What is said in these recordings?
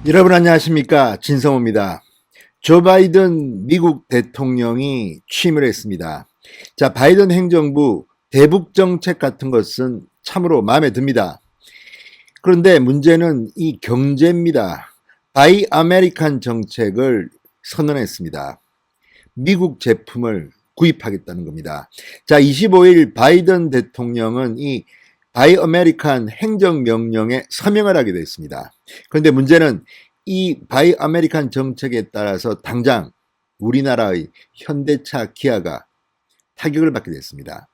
여러분 안녕하십니까, 진성호입니다. 조 바이든 미국 대통령이 취임을 했습니다. 자, 바이든 행정부 대북 정책 같은 것은 참으로 마음에 듭니다. 그런데 문제는 이 경제입니다. 바이 아메리칸 정책을 선언했습니다. 미국 제품을 구입하겠다는 겁니다. 자, 25일 바이든 대통령은 이 바이 아메리칸 행정명령에 서명을 하게 됐습니다. 그런데 문제는 이 바이 아메리칸 정책에 따라서 당장 우리나라의 현대차, 기아가 타격을 받게 됐습니다.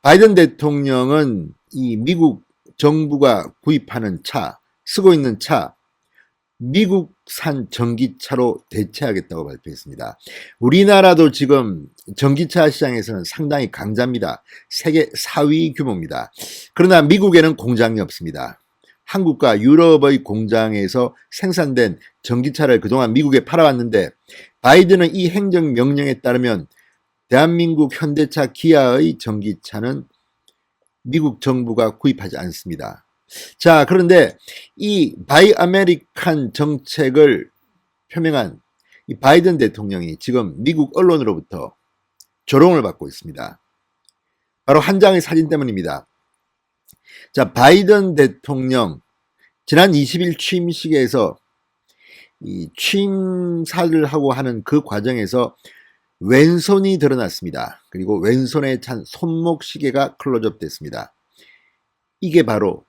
바이든 대통령은 이 미국 정부가 구입하는 차, 쓰고 있는 차, 미국산 전기차로 대체하겠다고 발표했습니다. 우리나라도 지금 전기차 시장에서는 상당히 강자입니다. 세계 4위 규모입니다. 그러나 미국에는 공장이 없습니다. 한국과 유럽의 공장에서 생산된 전기차를 그동안 미국에 팔아왔는데, 바이든은 이 행정명령에 따르면 대한민국 현대차, 기아의 전기차는 미국 정부가 구입하지 않습니다. 자, 그런데 이 바이 아메리칸 정책을 표명한 이 바이든 대통령이 지금 미국 언론으로부터 조롱을 받고 있습니다. 바로 한 장의 사진 때문입니다. 자, 바이든 대통령 지난 20일 취임식에서 이 취임사를 하고 하는 그 과정에서 왼손이 드러났습니다. 그리고 왼손에 찬 손목 시계가 클로즈업 됐습니다. 이게 바로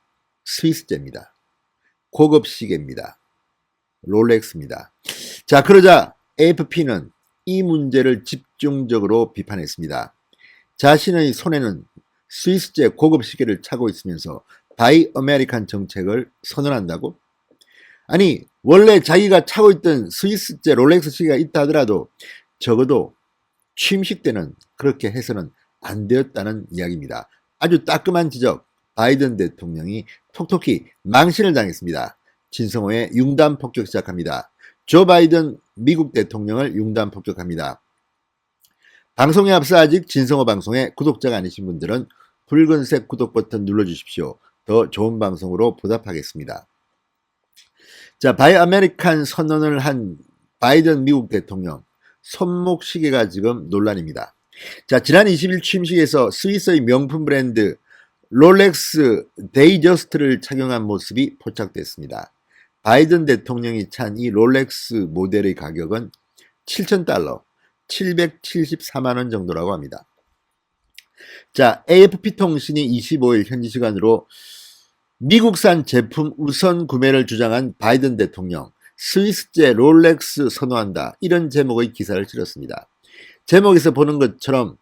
스위스제입니다. 고급 시계입니다. 롤렉스입니다. 자, 그러자 AFP는 이 문제를 집중적으로 비판했습니다. 자신의 손에는 스위스제 고급 시계를 차고 있으면서 바이 아메리칸 정책을 선언한다고? 아니, 원래 자기가 차고 있던 스위스제 롤렉스 시계가 있다 하더라도 적어도 취임식 때는 그렇게 해서는 안 되었다는 이야기입니다. 아주 따끔한 지적. 바이든 대통령이 톡톡히 망신을 당했습니다. 진성호의 융단 폭격 시작합니다. 조 바이든 미국 대통령을 융단 폭격합니다. 방송에 앞서 아직 진성호 방송에 구독자가 아니신 분들은 붉은색 구독 버튼 눌러주십시오. 더 좋은 방송으로 보답하겠습니다. 자, 바이 아메리칸 선언을 한 바이든 미국 대통령, 손목 시계가 지금 논란입니다. 자, 지난 20일 취임식에서 스위스의 명품 브랜드 롤렉스 데이저스트를 착용한 모습이 포착됐습니다. 바이든 대통령이 찬 이 롤렉스 모델의 가격은 $7,000, 774만 원 정도라고 합니다. 자, AFP 통신이 25일 현지 시간으로 미국산 제품 우선 구매를 주장한 바이든 대통령, 스위스제 롤렉스 선호한다, 이런 제목의 기사를 실었습니다. 제목에서 보는 것처럼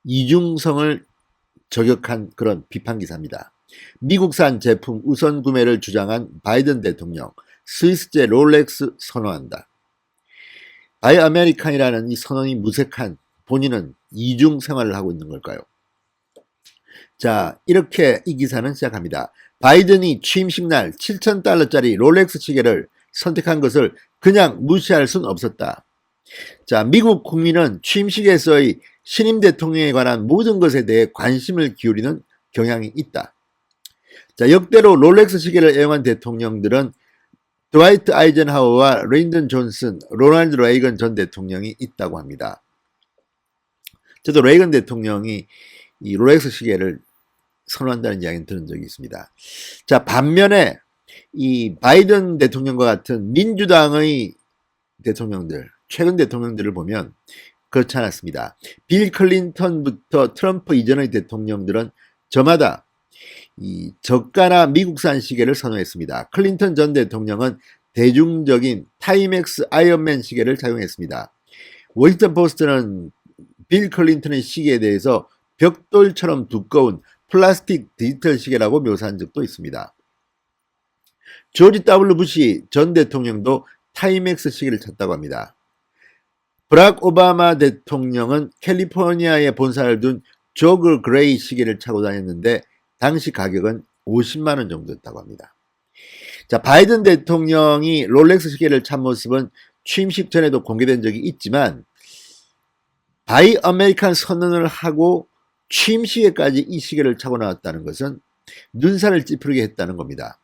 이중성을 저격한 그런 비판 기사입니다. 미국산 제품 우선 구매를 주장한 바이든 대통령, 스위스제 롤렉스 선호한다. 바이 아메리칸이라는 이 선언이 무색한 본인은 이중 생활을 하고 있는 걸까요? 자, 이렇게 이 기사는 시작합니다. 바이든이 취임식 날 $7,000짜리 롤렉스 시계를 선택한 것을 그냥 무시할 순 없었다. 자, 미국 국민은 취임식에서의 신임 대통령에 관한 모든 것에 대해 관심을 기울이는 경향이 있다. 자, 역대로 롤렉스 시계를 애용한 대통령들은 드와이트 아이젠하워와 린든 존슨, 로널드 레이건 전 대통령이 있다고 합니다. 저도 레이건 대통령이 이 롤렉스 시계를 선호한다는 이야기는 들은 적이 있습니다. 자, 반면에 이 바이든 대통령과 같은 민주당의 대통령들, 최근 대통령들을 보면 그렇지 않았습니다. 빌 클린턴부터 트럼프 이전의 대통령들은 저마다 이 저가나 미국산 시계를 선호했습니다. 클린턴 전 대통령은 대중적인 타이맥스 아이언맨 시계를 착용했습니다. 워싱턴 포스트는 빌 클린턴의 시계에 대해서 벽돌처럼 두꺼운 플라스틱 디지털 시계라고 묘사한 적도 있습니다. 조지 W. 부시 전 대통령도 타이맥스 시계를 찾다고 합니다. 브락 오바마 대통령은 캘리포니아에 본사를 둔 조그 그레이 시계를 차고 다녔는데 당시 가격은 50만 원 정도였다고 합니다. 자, 바이든 대통령이 롤렉스 시계를 찬 모습은 취임식 전에도 공개된 적이 있지만 바이 아메리칸 선언을 하고 취임식에까지 이 시계를 차고 나왔다는 것은 눈살을 찌푸리게 했다는 겁니다.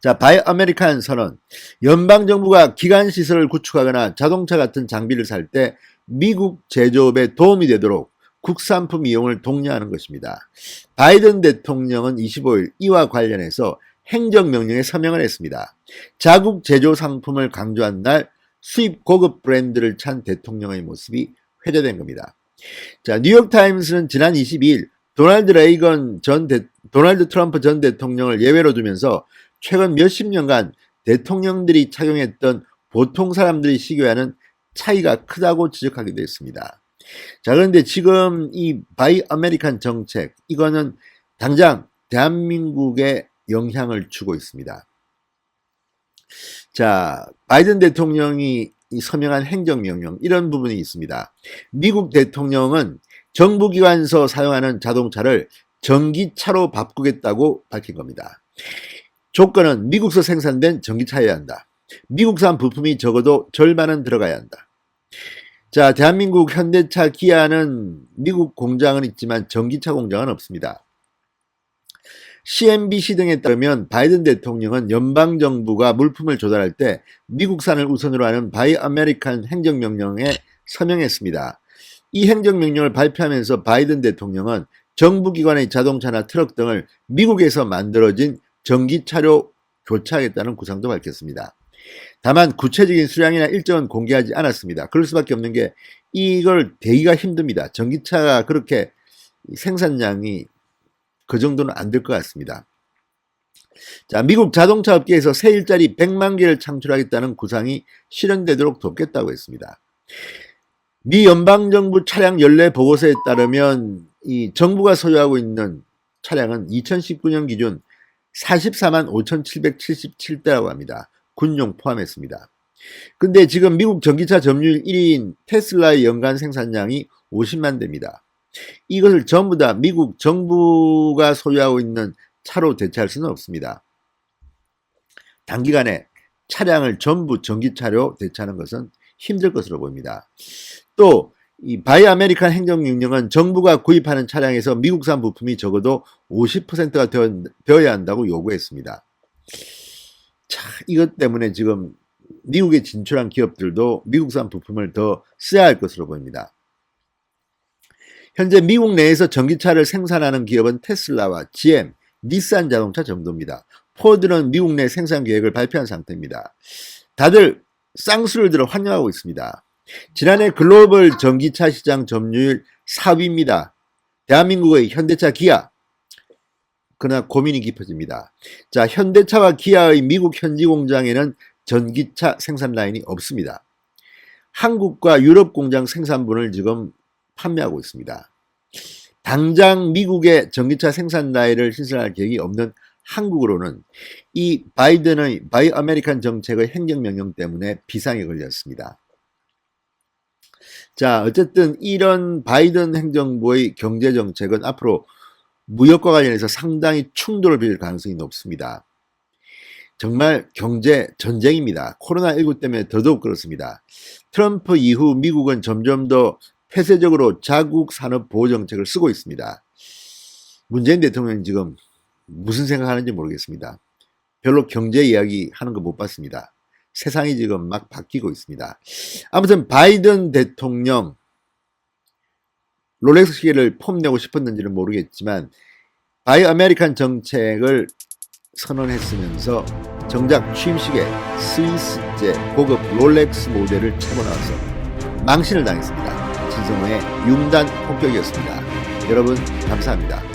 자, 바이 아메리칸 선언. 연방정부가 기관시설을 구축하거나 자동차 같은 장비를 살 때 미국 제조업에 도움이 되도록 국산품 이용을 독려하는 것입니다. 바이든 대통령은 25일 이와 관련해서 행정명령에 서명을 했습니다. 자국 제조 상품을 강조한 날 수입 고급 브랜드를 찬 대통령의 모습이 회자된 겁니다. 자, 뉴욕타임스는 지난 22일 도널드 트럼프 전 대통령을 예외로 두면서 최근 몇십 년간 대통령들이 착용했던 보통 사람들이 시교하는 차이가 크다고 지적하기도 했습니다. 자, 그런데 지금 이 바이 아메리칸 정책, 이거는 당장 대한민국에 영향을 주고 있습니다. 자, 바이든 대통령이 서명한 행정명령, 이런 부분이 있습니다. 미국 대통령은 정부기관에서 사용하는 자동차를 전기차로 바꾸겠다고 밝힌 겁니다. 조건은 미국서 생산된 전기차여야 한다. 미국산 부품이 적어도 절반은 들어가야 한다. 자, 대한민국 현대차, 기아는 미국 공장은 있지만 전기차 공장은 없습니다. CNBC 등에 따르면 바이든 대통령은 연방정부가 물품을 조달할 때 미국산을 우선으로 하는 바이 아메리칸 행정명령에 서명했습니다. 이 행정명령을 발표하면서 바이든 대통령은 정부기관의 자동차나 트럭 등을 미국에서 만들어진 전기차로 교체하겠다는 구상도 밝혔습니다. 다만 구체적인 수량이나 일정은 공개하지 않았습니다. 그럴 수밖에 없는 게 이걸 대기가 힘듭니다. 전기차가 그렇게 생산량이 그 정도는 안 될 것 같습니다. 자, 미국 자동차 업계에서 새 일자리 100만 개를 창출하겠다는 구상이 실현되도록 돕겠다고 했습니다. 미 연방정부 차량 연례 보고서에 따르면 이 정부가 소유하고 있는 차량은 2019년 기준 44만 5,777대라고 합니다. 군용 포함했습니다. 근데 지금 미국 전기차 점유율 1위인 테슬라의 연간 생산량이 50만 대입니다. 이것을 전부 다 미국 정부가 소유하고 있는 차로 대체할 수는 없습니다. 단기간에 차량을 전부 전기차로 대체하는 것은 힘들 것으로 보입니다. 또 이 바이 아메리칸 행정명령은 정부가 구입하는 차량에서 미국산 부품이 적어도 50%가 되어야 한다고 요구했습니다. 자, 이것 때문에 지금 미국에 진출한 기업들도 미국산 부품을 더 써야 할 것으로 보입니다. 현재 미국 내에서 전기차를 생산하는 기업은 테슬라와 GM, 닛산 자동차 정도입니다. 포드는 미국 내 생산 계획을 발표한 상태입니다. 다들 쌍수를 들어 환영하고 있습니다. 지난해 글로벌 전기차 시장 점유율 4위입니다. 대한민국의 현대차, 기아. 그러나 고민이 깊어집니다. 자, 현대차와 기아의 미국 현지 공장에는 전기차 생산 라인이 없습니다. 한국과 유럽 공장 생산분을 지금 판매하고 있습니다. 당장 미국의 전기차 생산 라인을 신설할 계획이 없는 한국으로는 이 바이든의 바이 아메리칸 정책의 행정명령 때문에 비상에 걸렸습니다. 자, 어쨌든 이런 바이든 행정부의 경제정책은 앞으로 무역과 관련해서 상당히 충돌을 빚을 가능성이 높습니다. 정말 경제 전쟁입니다. 코로나19 때문에 더더욱 그렇습니다. 트럼프 이후 미국은 점점 더 폐쇄적으로 자국 산업 보호 정책을 쓰고 있습니다. 문재인 대통령은 지금 무슨 생각하는지 모르겠습니다. 별로 경제 이야기 하는 거 못 봤습니다. 세상이 지금 막 바뀌고 있습니다. 아무튼 바이든 대통령 롤렉스 시계를 폼내고 싶었는지는 모르겠지만 바이 아메리칸 정책을 선언했으면서 정작 취임식에 스위스제 고급 롤렉스 모델을 차고 나와서 망신을 당했습니다. 진성호의 융단 폭격이었습니다. 여러분 감사합니다.